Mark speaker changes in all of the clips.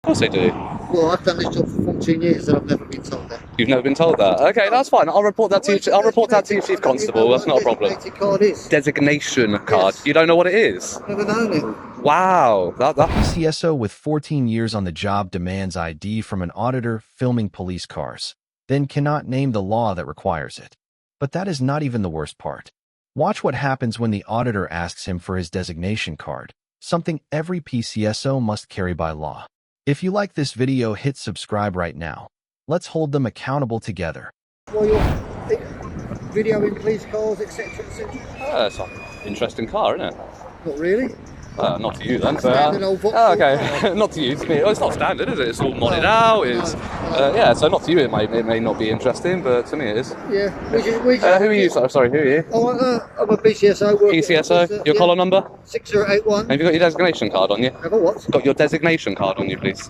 Speaker 1: course they do.
Speaker 2: Well, I've done this job for 14 years and I've never been told that.
Speaker 1: You've never been told that? Okay, that's fine. I'll report that to you. I'll report that to your chief constable. That's not a problem.
Speaker 2: Designated card is.
Speaker 1: Designation card.
Speaker 2: Yes.
Speaker 1: You don't know what it is?
Speaker 2: Never known it.
Speaker 1: Wow. That
Speaker 3: PCSO with 14 years on the job demands ID from an auditor filming police cars, then cannot name the law that requires it. But that is not even the worst part. Watch what happens when the auditor asks him for his designation card, something every PCSO must carry by law. If you like this video, hit subscribe right now. Let's hold them accountable together.
Speaker 2: Well, you're videoing police cars, etc.
Speaker 1: That's an interesting car, isn't it?
Speaker 2: Not really.
Speaker 1: Not to you then.
Speaker 2: Standard old Vauxhall
Speaker 1: okay.
Speaker 2: car.
Speaker 1: Not to you. To me, it's not standard, is it? It's all modded out. It's yeah. So not to you, it may not be interesting, but to me it is.
Speaker 2: Yeah.
Speaker 1: Who are you? Sorry, who are you?
Speaker 2: Oh, I'm a PCSO.
Speaker 1: PCSO. Your collar number?
Speaker 2: 6081.
Speaker 1: Have you got your designation card on you?
Speaker 2: Have I what?
Speaker 1: Got your designation card on you, please.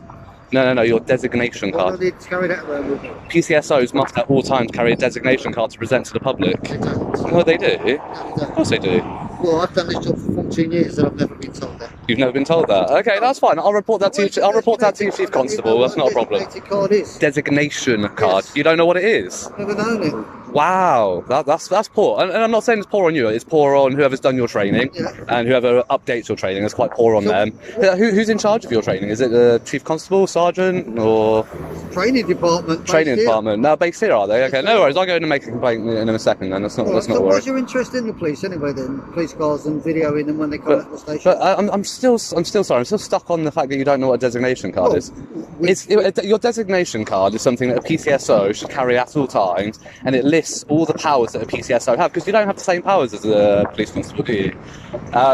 Speaker 1: No, your designation
Speaker 2: Well, I
Speaker 1: card.
Speaker 2: need to carry that around with me.
Speaker 1: PCSOs must at all times carry a designation card to present to the public.
Speaker 2: They don't.
Speaker 1: No, they do.
Speaker 2: No, they
Speaker 1: Of
Speaker 2: don't.
Speaker 1: course they do.
Speaker 2: Well, I've done this job for 14 years and I've never been told that.
Speaker 1: You've never been told that? Okay, that's fine. I'll report that to you. I'll report that to your chief constable. That's not a problem.
Speaker 2: Designated card is.
Speaker 1: Designation card.
Speaker 2: Yes.
Speaker 1: You don't know what it is?
Speaker 2: Never known it.
Speaker 1: Wow, that's poor. And I'm not saying it's poor on you. It's poor on whoever's done your training
Speaker 2: Yeah.
Speaker 1: and whoever updates your training. It's quite poor on
Speaker 2: So,
Speaker 1: them. Who's in charge of your training? Is it the chief constable, sergeant, or
Speaker 2: Training department.
Speaker 1: training
Speaker 2: based here.
Speaker 1: department? No, based here, are they? Okay, no worries. I'll go in and make a complaint in a second. Then that's not
Speaker 2: Alright,
Speaker 1: a
Speaker 2: so
Speaker 1: worry.
Speaker 2: what's your interest in the police anyway then? Police cars and videoing them when they come out of the station?
Speaker 1: But I'm still sorry. I'm still stuck on the fact that you don't know what a designation card
Speaker 2: Well,
Speaker 1: is. Your designation card is something that a PCSO should carry at all times, and it lists all the powers that a PCSO have, because you don't have the same powers as a police constable, do you?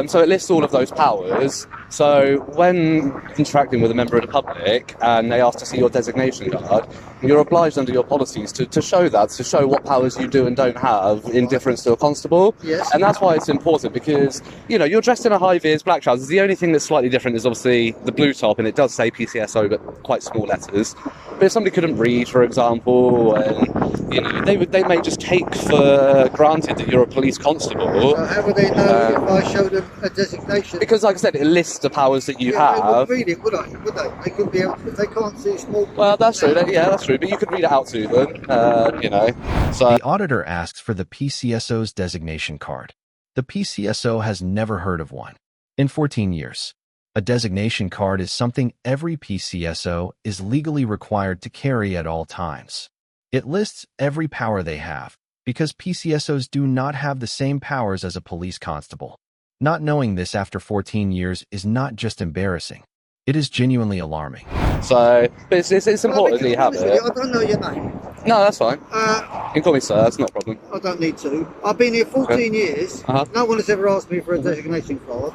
Speaker 1: So it lists all of those powers. So when interacting with a member of the public and they ask to see your designation card, you're obliged under your policies to show that, to show what powers you do and don't have in difference to a constable.
Speaker 2: Yes.
Speaker 1: And that's why it's important, because you're dressed in a high-vis, black trousers. The only thing that's slightly different is obviously the blue top, and it does say PCSO, but quite small letters. But if somebody couldn't read, for example, and they may just take for granted that you're a police constable.
Speaker 2: So how would they know if I showed them a designation?
Speaker 1: Because, like I said, it lists the powers that you
Speaker 2: They
Speaker 1: have.
Speaker 2: wouldn't read it, would they? They couldn't be able to, if they can't see small.
Speaker 1: Well, that's true. Yeah, that's true. But you could read it out to them. So
Speaker 3: The auditor asks for the PCSO's designation card. The PCSO has never heard of one. In 14 years, a designation card is something every PCSO is legally required to carry at all times. It lists every power they have, because PCSOs do not have the same powers as a police constable. Not knowing this after 14 years is not just embarrassing. It is genuinely alarming.
Speaker 1: but it's important that you have it.
Speaker 2: I don't know your name.
Speaker 1: No, that's fine. You
Speaker 2: I
Speaker 1: can call me sir. That's not a problem.
Speaker 2: don't need to. I've been here 14 years.
Speaker 1: Uh-huh.
Speaker 2: No one has ever asked me for a designation card.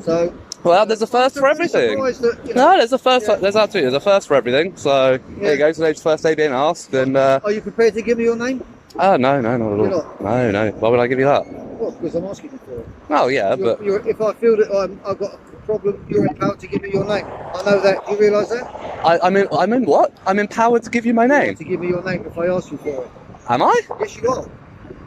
Speaker 2: So.
Speaker 1: Well, there's a first for
Speaker 2: I'm really
Speaker 1: everything.
Speaker 2: surprised that, you know,
Speaker 1: No, there's a first.
Speaker 2: Yeah.
Speaker 1: There's absolutely there's a first for everything. So there you go. Today's first day being asked, and
Speaker 2: Are you prepared to give me your name?
Speaker 1: no, not at
Speaker 2: You're
Speaker 1: all.
Speaker 2: not?
Speaker 1: No. Why would I give you that?
Speaker 2: Well, because I'm asking you for it.
Speaker 1: Oh yeah, but
Speaker 2: If I feel that I've got a problem, you're empowered to give me your name. I know that. Do you realise that?
Speaker 1: I'm in what? I'm empowered to give you my name.
Speaker 2: To give me your name if I ask you for it.
Speaker 1: Am I?
Speaker 2: Yes, you are.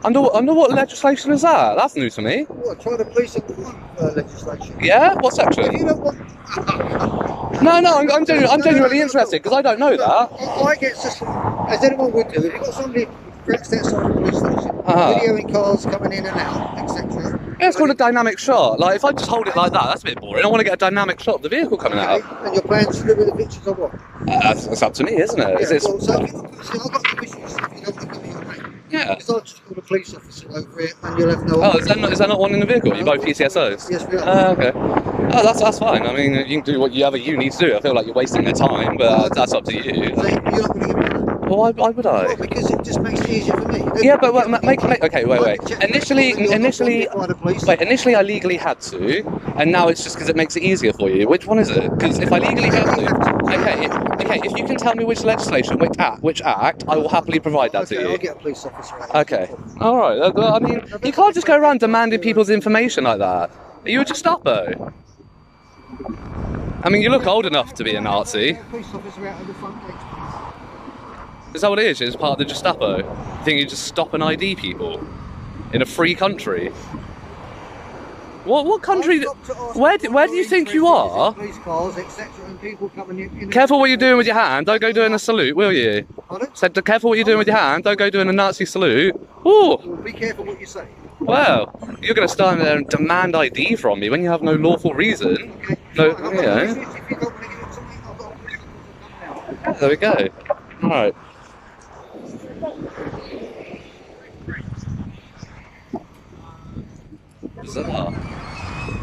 Speaker 1: Under what legislation is that? That's new to me.
Speaker 2: What, try the police and crime legislation?
Speaker 1: Yeah? What
Speaker 2: If
Speaker 1: section?
Speaker 2: you don't want...
Speaker 1: No, I'm genuinely interested, because I don't know that.
Speaker 2: I get suspicious, as anyone would do, if you've got somebody pressed outside the police station,
Speaker 1: Uh-huh.
Speaker 2: videoing cars coming in and out, etc.
Speaker 1: Yeah, it's called a dynamic shot. Like, if I just hold it like that, that's a bit boring. I want to get a dynamic shot of the vehicle coming out.
Speaker 2: And your plans to do with the pictures of what?
Speaker 1: That's up to me, isn't it?
Speaker 2: Yeah,
Speaker 1: It's-
Speaker 2: well, so if I've got permission if you don't want to give me your name.
Speaker 1: yeah.
Speaker 2: Because I'll just call the police officer over here and you'll have no...
Speaker 1: Oh, is that not one in the vehicle? You both PCSOs?
Speaker 2: Yes, we are.
Speaker 1: Okay. Oh, that's fine. I mean, you can do whatever you need to do. I feel like you're wasting their time, but that's up to you.
Speaker 2: So you're not going to give me your name?
Speaker 1: Well, why would I?
Speaker 2: Well, because it just makes it easier for me.
Speaker 1: Yeah, but okay, wait. Initially,
Speaker 2: Wait,
Speaker 1: initially I legally had to, and now it's just because it makes it easier for you. Which one is it? Because if I legally have to, okay, if you can tell me which legislation, which act, I will happily provide that to
Speaker 2: I'll
Speaker 1: you.
Speaker 2: get a police officer out.
Speaker 1: Okay, all right. I mean, you can't just go around demanding people's information like that. Are you a Gestapo? I mean, you look old enough to be a Nazi.
Speaker 2: Get a police officer out of the front gate, please.
Speaker 1: Is that what it is? It's part of the Gestapo? You think you just stop and ID people in a free country? What country? Where do you think you are?
Speaker 2: Police cars, etc., and people coming in.
Speaker 1: Careful what you're doing with your hand. Don't go doing a salute, will you?
Speaker 2: Pardon?
Speaker 1: Said, careful what you're doing with your hand. Don't go doing a Nazi salute. Ooh.
Speaker 2: Well, be careful what you say.
Speaker 1: Well, you're going to stand there and demand ID from me when you have no lawful reason.
Speaker 2: Okay.
Speaker 1: No,
Speaker 2: I've got
Speaker 1: yeah.
Speaker 2: If you don't want to give it to me, I've got a police officer coming out.
Speaker 1: There we go. All right. Bizarre.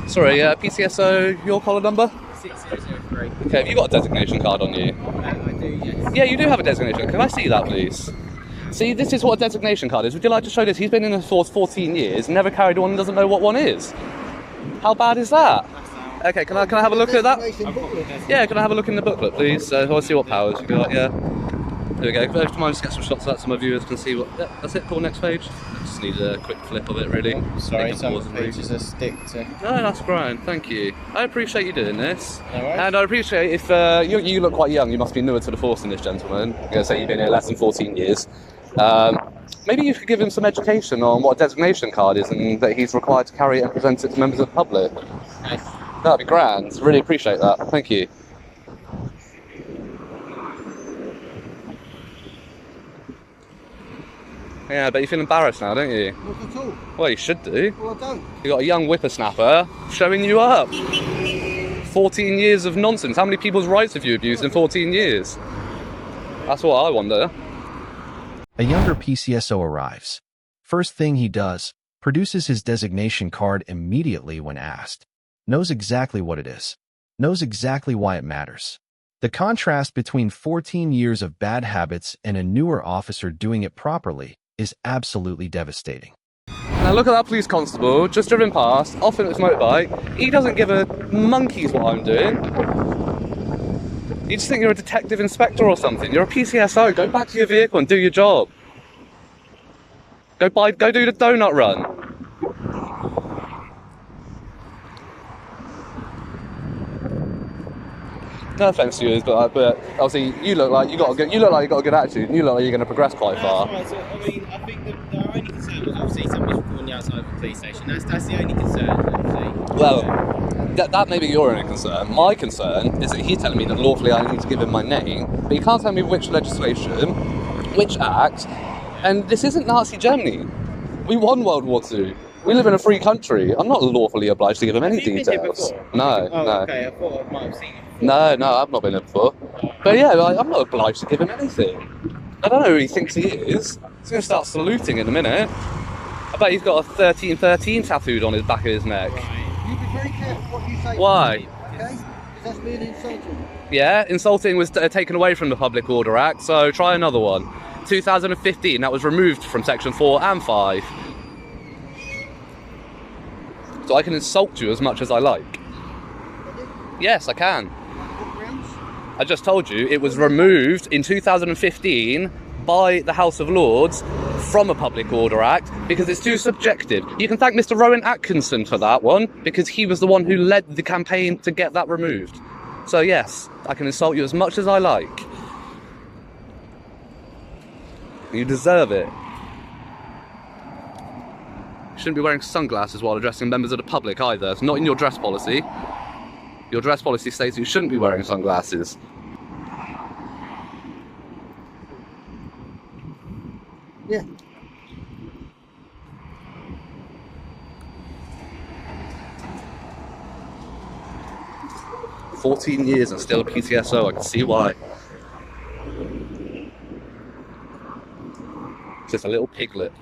Speaker 1: Sorry, PCSO, your collar number?
Speaker 4: 6003.
Speaker 1: Okay, have you got a designation card on you?
Speaker 4: I do, yes.
Speaker 1: Yeah, you do have a designation. Can I see that, please? See, this is what a designation card is. Would you like to show this? He's been in the force 14 years, never carried one, and doesn't know what one is. How bad is that? Okay, can I have a look at that?
Speaker 2: Designation booklet.
Speaker 1: Yeah, can I have a look in the booklet, please? I want to see what powers you got. Yeah. There we go. If you mind, just get some shots of that so my viewers can see what. Yeah, that's it. Cool. Next page. Just need a quick flip of it, really.
Speaker 4: Sorry,
Speaker 1: Take a
Speaker 4: some
Speaker 1: pause and read.
Speaker 4: pages are stick to.
Speaker 1: No, that's grand. Thank you. I appreciate you doing this.
Speaker 4: No worries.
Speaker 1: And I appreciate if you look quite young. You must be newer to the force than this gentleman. I'm going to say you've been here less than 14 years. Maybe you could give him some education on what a designation card is and that he's required to carry it and present it to members of the public.
Speaker 4: Nice.
Speaker 1: That'd be grand. Really appreciate that. Thank you. Yeah, but you feel embarrassed now, don't you?
Speaker 2: Not at all.
Speaker 1: Well, you should do.
Speaker 2: Well, I don't.
Speaker 1: You got a young whippersnapper showing you up. 14 years of nonsense. How many people's rights have you abused in 14 years? That's what I wonder.
Speaker 3: A younger PCSO arrives. First thing he does, produces his designation card immediately when asked. Knows exactly what it is. Knows exactly why it matters. The contrast between 14 years of bad habits and a newer officer doing it properly is absolutely devastating.
Speaker 1: Now look at that police constable, just driven past, off in his motorbike. He doesn't give a monkey's what I'm doing. You just think you're a detective inspector or something. You're a PCSO. Go back to your vehicle and do your job. Go do the donut run. No offence to you, but obviously you look like you got a good attitude. And you look like you're going to progress quite far.
Speaker 4: That's right. So, I mean, I think that our only concern was obviously somebody's recording the outside of the police station. That's the only concern, obviously.
Speaker 1: Well, that may be your only concern. My concern is that he's telling me that lawfully I need to give him my name, but he can't tell me which legislation, which act, and this isn't Nazi Germany. We won World War II. We live in a free country. I'm not lawfully obliged to give him any
Speaker 4: Have you been here
Speaker 1: details.
Speaker 4: before?
Speaker 1: No,
Speaker 4: Oh,
Speaker 1: no.
Speaker 4: okay. I thought I might have seen you before.
Speaker 1: No, I've not been here before. But yeah, I'm not obliged to give him anything. I don't know who he thinks he is. He's going to start saluting in a minute. I bet he's got a 1313 tattooed on his back of his neck.
Speaker 4: Right.
Speaker 2: You be very careful what you say.
Speaker 1: Why?
Speaker 2: Okay? Because that's being insulting.
Speaker 1: Yeah, insulting was taken away from the Public Order Act, so try another one. 2015, that was removed from Section 4 and 5. So I can insult you as much as I like. Yes, I can.
Speaker 2: What grounds?
Speaker 1: I just told you it was removed in 2015 by the House of Lords from a Public Order Act because it's too subjective. You can thank Mr. Rowan Atkinson for that one because he was the one who led the campaign to get that removed. So yes, I can insult you as much as I like. You deserve it. You shouldn't be wearing sunglasses while addressing members of the public either. It's not in your dress policy. Your dress policy states you shouldn't be wearing sunglasses.
Speaker 2: Yeah.
Speaker 1: For 14 years and still a PCSO, I can see why. Just a little piglet.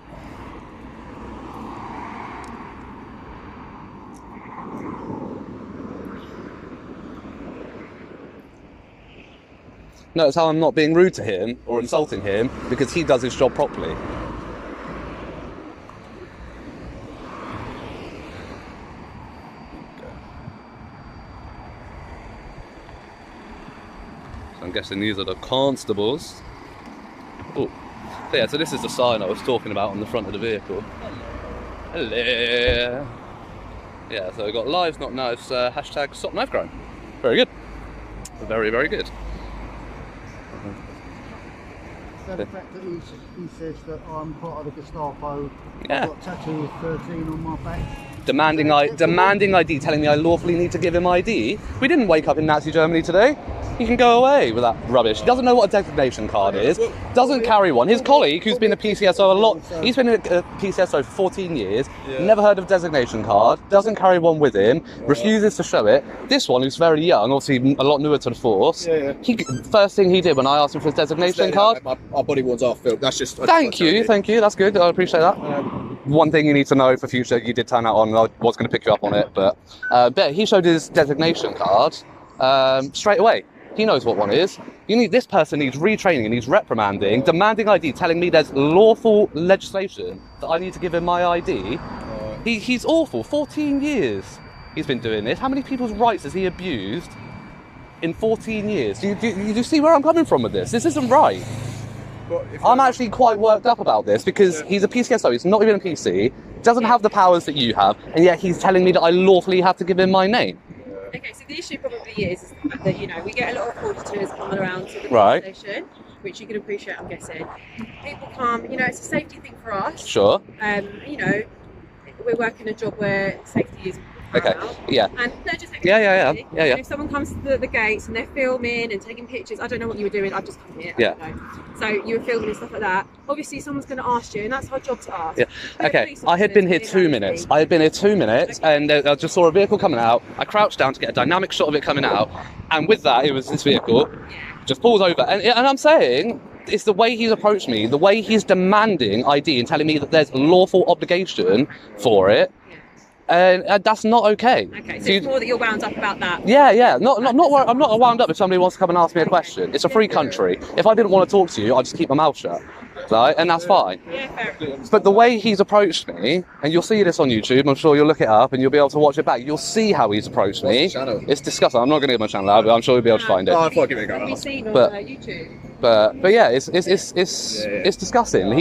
Speaker 1: Notice how I'm not being rude to him or insulting him because he does his job properly. So I'm guessing these are the constables. Oh, yeah, so this is the sign I was talking about on the front of the vehicle. Hello. Yeah, so we've got lives, not knives, hashtag stop knife crime. Very good. Very, very good.
Speaker 2: So the fact that he says that I'm part of the Gestapo,
Speaker 1: Yeah.
Speaker 2: I've got tattoo of 13 on my back.
Speaker 1: demanding ID, telling me I lawfully need to give him ID. We didn't wake up in Nazi Germany today. He can go away with that rubbish. He doesn't know what a designation card is, doesn't carry one. His colleague, who's been a PCSO a lot, he's been a PCSO for 14 he never heard of designation card, doesn't carry one with him, refuses to show it. This one, who's very young, obviously a lot newer to the force, first thing he did when I asked him for his designation card...
Speaker 5: Our body wards are filled. That's just...
Speaker 1: Thank you, that's good, I appreciate that. One thing you need to know for future, you did turn that on, I was going to pick you up on it, but he showed his designation card straight away. He knows what one is. This person needs retraining, needs reprimanding, demanding ID, telling me there's lawful legislation that I need to give him my ID. He's awful. 14 years he's been doing this. How many people's rights has he abused in 14 years? Do you see where I'm coming from with this? This isn't right. I'm actually quite worked up about this because he's a PCSO, he's not even a PC, doesn't have the powers that you have, and yet he's telling me that I lawfully have to give him my name.
Speaker 6: Okay, so the issue probably is that, we get a lot of auditors coming around to the
Speaker 1: Right.
Speaker 6: station, which you can appreciate, I'm guessing. People come, it's a safety thing for us.
Speaker 1: Sure.
Speaker 6: We're working a job where safety is
Speaker 1: Okay,
Speaker 6: paramount.
Speaker 1: yeah.
Speaker 6: And no, just
Speaker 1: Yeah.
Speaker 6: And if someone comes to the gates and they're filming and taking pictures, I don't know what you were doing, I've just come here, I don't know. So you were filming and stuff like that. Obviously someone's going to ask you, and that's our job to ask.
Speaker 1: Yeah. Okay, I had been here 2 minutes. And I just saw a vehicle coming out. I crouched down to get a dynamic shot of it coming out, and with that, it was this vehicle. Just pulls over, and I'm saying, it's the way he's approached me, the way he's demanding ID and telling me that there's lawful obligation for it. And that's not okay.
Speaker 6: Okay, so it's more that you're wound up about that.
Speaker 1: Yeah. I'm not wound up if somebody wants to come and ask me a question. It's a free country. If I didn't want to talk to you, I'd just keep my mouth shut. Right? And that's fine.
Speaker 6: Yeah, fair enough.
Speaker 1: But the way he's approached me, and you'll see this on YouTube, I'm sure you'll look it up and you'll be able to watch it back. You'll see how he's approached me.
Speaker 5: What's the channel?
Speaker 1: It's disgusting. I'm not going to give my channel out, but I'm sure you'll be able to find it.
Speaker 5: I thought I'd give it a go.
Speaker 6: Have you seen on
Speaker 1: But-
Speaker 6: YouTube?
Speaker 1: But yeah, it's disgusting.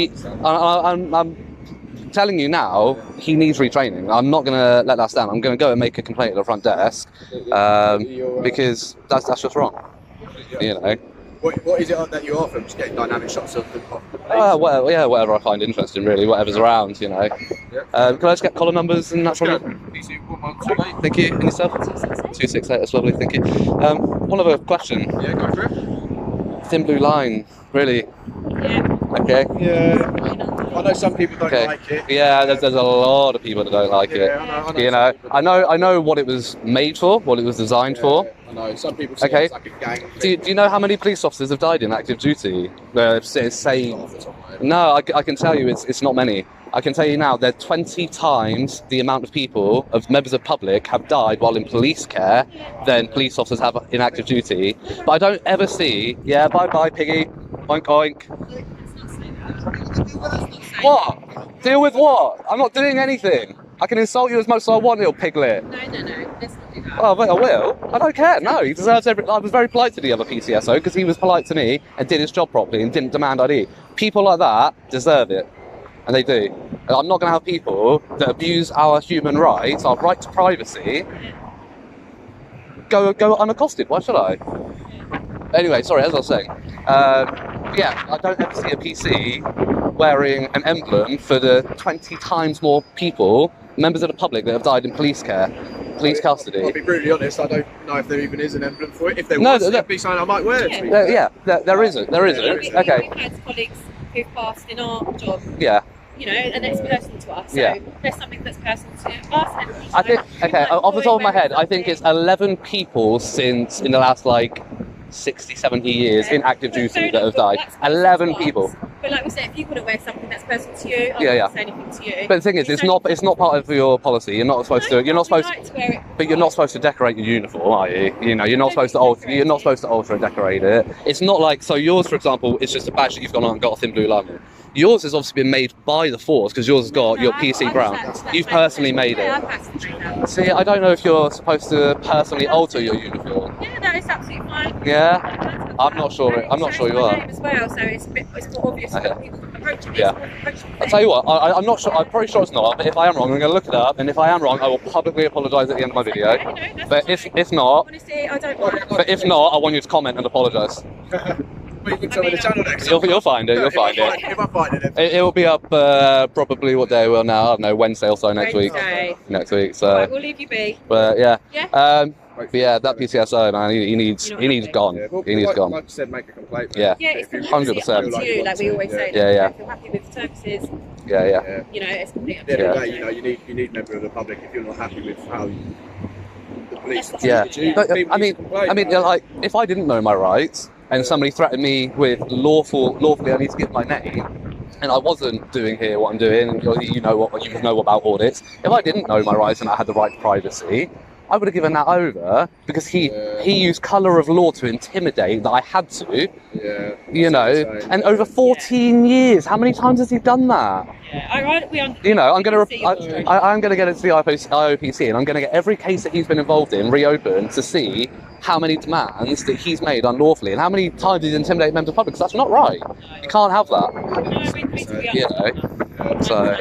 Speaker 1: I'm telling you now, he needs retraining. I'm not going to let that stand. I'm going to go and make a complaint at the front desk because that's just wrong.
Speaker 5: What is it that you offer? Just getting dynamic shots of the place?
Speaker 1: Whatever I find interesting, really. Whatever's around, Can I just get collar numbers and that from you?
Speaker 5: PC 1128.
Speaker 1: Thank you. And yourself? 268. That's lovely. Thank you. One other question.
Speaker 5: Yeah, go for it.
Speaker 1: Thin blue line, really?
Speaker 6: Yeah.
Speaker 1: Okay.
Speaker 5: Yeah. I know some people don't like it.
Speaker 1: Yeah, there's a lot of people that don't like it. I know what it was made for, what it was designed for.
Speaker 5: I know some people say it's like a gang.
Speaker 1: Do you know how many police officers have died in active duty? No, I can tell you it's not many. I can tell you now, there are 20 times the amount of people, of members of public, have died while in police care than police officers have in active duty. But I don't ever see, bye piggy, oink oink. What? Deal with what? I'm not doing anything. I can insult you as much as I want, little piglet.
Speaker 6: No, let's not do that.
Speaker 1: Oh, but I will. I don't care. No, he deserves I was very polite to the other PCSO because he was polite to me and did his job properly and didn't demand ID. People like that deserve it. And they do. And I'm not going to have people that abuse our human rights, our right to privacy, go unaccosted. Why should I? Anyway, sorry, as I was saying. I don't ever see a PC wearing an emblem for the 20 times more people, members of the public, that have died in police care, police custody.
Speaker 5: I'll be brutally honest, I don't know if there even is an emblem for it. If there was, it'd be something I might wear.
Speaker 1: There isn't. Okay.
Speaker 6: We've had colleagues who've passed in our job.
Speaker 1: Yeah.
Speaker 6: And it's personal to us. So there's something that's personal to us. And
Speaker 1: I think, off the top of my head, I think it's 11 people since in the last 60, 70 years in active duty that have died. 11 people.
Speaker 6: But like we said, if you couldn't wear something that's personal to you, I wouldn't say anything to you.
Speaker 1: But the thing is, it's not part of your policy. You're not supposed to. You're not supposed. But you're not supposed to decorate your uniform, are you? You're not supposed to alter. You're not supposed to alter and decorate it. It's not like yours, for example, it's just a badge that you've gone on and got a thin blue line. Yours has obviously been made by the force because yours has got your PC brown. You've personally made it.
Speaker 6: I personally made that.
Speaker 1: See, I don't know if you're supposed to personally alter your uniform.
Speaker 6: Yeah, that is absolutely fine.
Speaker 1: Yeah, I'm not sure you are.
Speaker 6: As well, so it's more obvious when people approach me.
Speaker 1: I'll tell you what, I'm not sure. I'm pretty sure it's not. But if I am wrong, I'm going to look it up. And if I am wrong, I will publicly apologise at the end of my video. But if not,
Speaker 6: honestly, I don't mind.
Speaker 1: but if not, I want you to comment and apologise.
Speaker 5: Well, you can tell me the channel next time.
Speaker 1: You'll find it. You'll find it.
Speaker 5: If I find it,
Speaker 1: It'll be up probably what day we're now. I don't know, Wednesday or so next week. Next week. So.
Speaker 6: Right, we'll leave you be.
Speaker 1: But yeah.
Speaker 6: Yeah.
Speaker 1: But yeah, that PCSO man, he needs gone.
Speaker 5: yeah, well,
Speaker 1: He needs
Speaker 5: like,
Speaker 1: gone.
Speaker 5: Like I said, make a complaint.
Speaker 1: Yeah.
Speaker 6: Yeah, it's
Speaker 1: 100%.
Speaker 6: completely up to you, like we always say.
Speaker 1: Yeah, yeah.
Speaker 6: If you're happy with the services,
Speaker 1: Yeah.
Speaker 6: you know, it's completely up
Speaker 5: At the
Speaker 6: to
Speaker 5: end
Speaker 6: you.
Speaker 5: of the day, you need a member of the public if you're not happy with how the police
Speaker 1: Yeah.
Speaker 5: treat you.
Speaker 1: But,
Speaker 5: People
Speaker 1: I mean,
Speaker 5: need to complain.
Speaker 1: like if I didn't know my rights and somebody threatened me with lawfully I need to give my name, and I wasn't doing here what I'm doing, and you know about audits. If I didn't know my rights and I had the right to privacy, I would have given that over because he used colour of law to intimidate that I had to.
Speaker 5: Yeah.
Speaker 1: You know, and over 14 years, how many times has he done that?
Speaker 6: Yeah,
Speaker 1: You know, I'm gonna get it to the IOPC, and I'm gonna get every case that he's been involved in reopened to see how many demands that he's made unlawfully and how many times he's intimidated members of the public. Because that's not right. You can't have that. You know. So,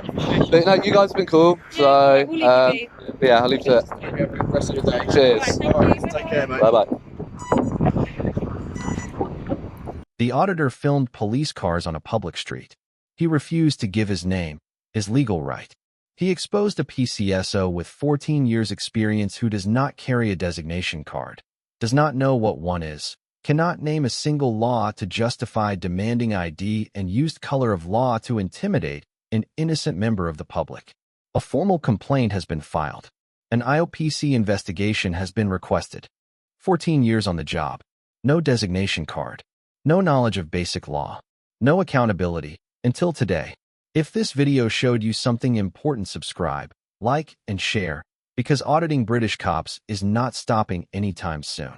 Speaker 1: but no, you guys have been cool. So, yeah, I'll leave it.
Speaker 5: Have a good rest of your day.
Speaker 1: Cheers.
Speaker 5: All right, take care, mate.
Speaker 1: Bye bye.
Speaker 3: The auditor filmed police cars on a public street. He refused to give his name, his legal right. He exposed a PCSO with 14 years experience who does not carry a designation card, does not know what one is, cannot name a single law to justify demanding ID, and used color of law to intimidate an innocent member of the public. A formal complaint has been filed. An IOPC investigation has been requested. 14 years on the job. No designation card. No knowledge of basic law. No accountability. Until today. If this video showed you something important, subscribe, like, and share, because auditing British cops is not stopping anytime soon.